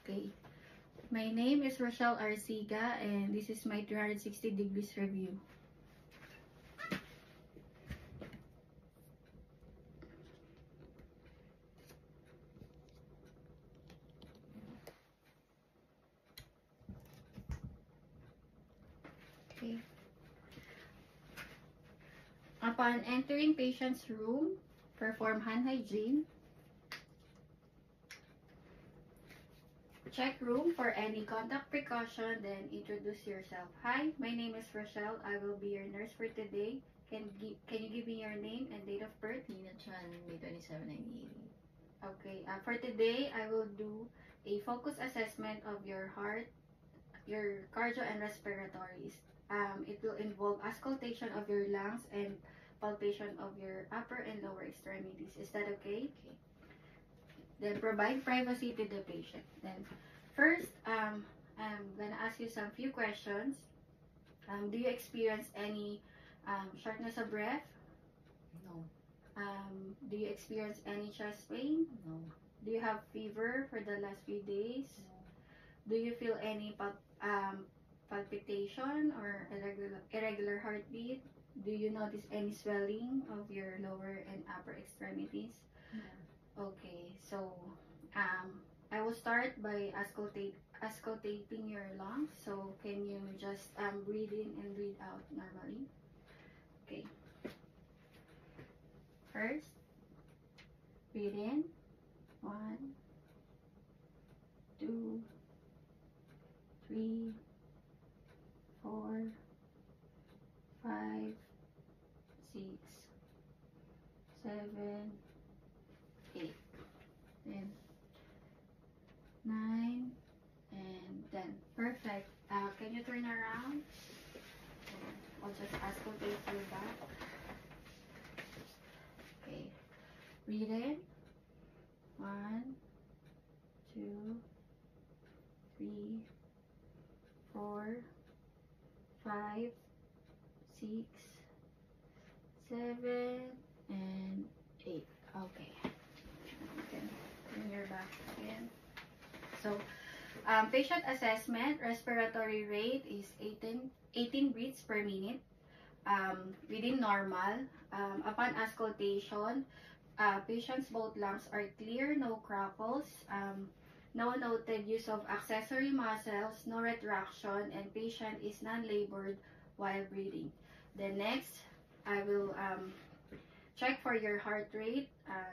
Okay. My name is Rochelle Arciga and this is my 360 degrees review. Okay. Upon entering patient's room, perform hand hygiene. Check room for any contact precaution, then introduce yourself. Hi, my name is Rochelle. I will be your nurse for today. Can you give me your name and date of birth? Nina Chan, May 27, 1980. Okay, for today, I will do a focus assessment of your heart, your cardio and respiratories. It will involve auscultation of your lungs and palpation of your upper and lower extremities. Is that okay? Okay. Then provide privacy to the patient. Then first, I'm gonna ask you some few questions. Do you experience any shortness of breath? No. Do you experience any chest pain? No. Do you have fever for the last few days? No. Do you feel any palpitation or irregular heartbeat? Do you notice any swelling of your lower and upper extremities? No. Okay, so I will start by auscultating your lungs. So can you just breathe in and breathe out normally? Okay. First, breathe in. 1, 2, 3, 4, 5, 6, 7, 8, then 9, and 10. Perfect. Can you turn around? I'll just auscultate your back. Okay. Breathe in. 1, 2, 3, 4, 5, 6, 7, and 8. Okay. Turn your back again. So, patient assessment, respiratory rate is 18 breaths per minute. Within normal. Upon auscultation, patient's both lungs are clear, no crackles, no noted use of accessory muscles, no retraction, and patient is non-labored while breathing. Then next, I will check for your heart rate,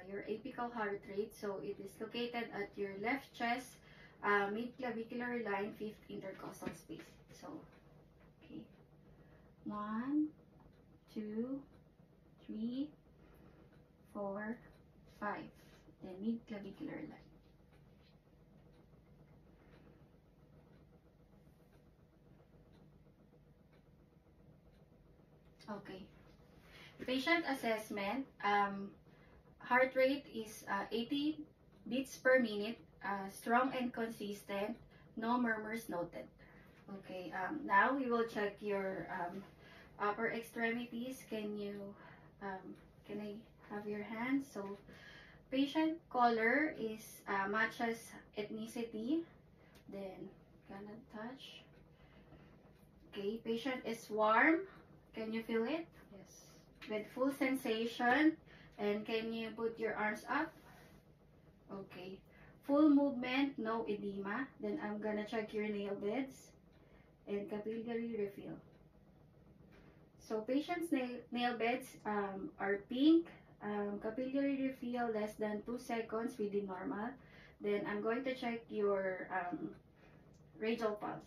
your apical heart rate. So it is located at your left chest, mid-clavicular line, 5th intercostal space. So, okay. 1, 2, 3, 4, 5. Then mid-clavicular line. Okay. Patient assessment. Heart rate is 80 beats per minute. Strong and consistent. No murmurs noted. Okay. Now we will check your upper extremities. Can I have your hands? So patient color is matches ethnicity. Then gonna touch. Okay. Patient is warm. Can you feel it? Yes. With full sensation. And can you put your arms up? Okay. Full movement, no edema. Then I'm gonna check your nail beds and capillary refill. So patient's nail beds are pink. Capillary refill less than 2 seconds within normal. Then I'm going to check your radial pulse.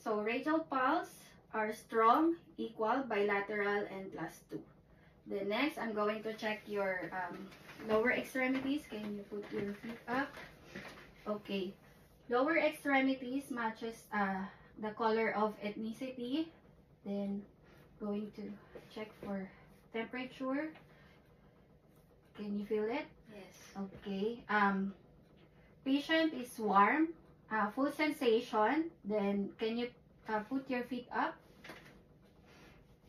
So radial pulse are strong, equal, bilateral, and +2. Then next, I'm going to check your lower extremities. Can you put your feet up? Okay. Lower extremities matches the color of ethnicity. Then going to check for temperature. Can you feel it? Yes. Okay. Patient is warm. Full sensation. Then can you put your feet up?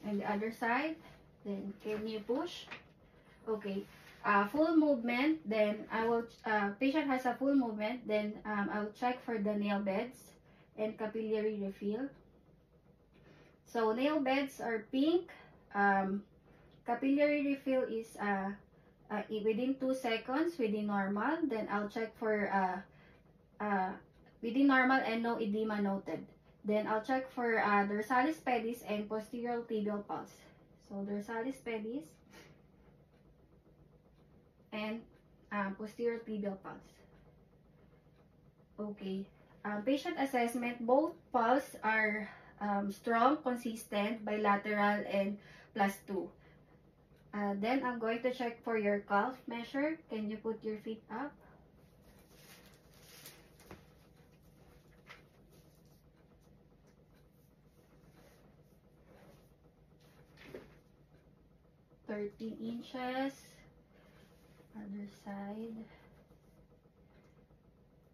And the other side. Then can you push? Okay. full movement, then I will, patient has a full movement, then I'll check for the nail beds and capillary refill. So nail beds are pink. Capillary refill is within 2 seconds within normal. Then I'll check for within normal and no edema noted. Then I'll check for dorsalis pedis and posterior tibial pulse. So dorsalis pedis and posterior tibial pulse. Okay. Patient assessment, both pulse are strong, consistent, bilateral, and +2. Then I'm going to check for your calf measure. Can you put your feet up? (13 inches). Other side.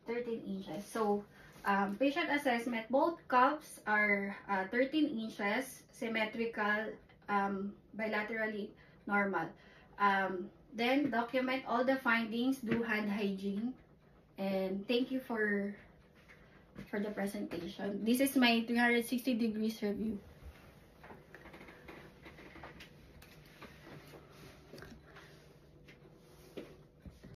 13 inches. So, patient assessment, both calves are 13 inches, symmetrical, bilaterally normal. Then document all the findings, do hand hygiene, and thank you for the presentation. This is my 360 degrees review.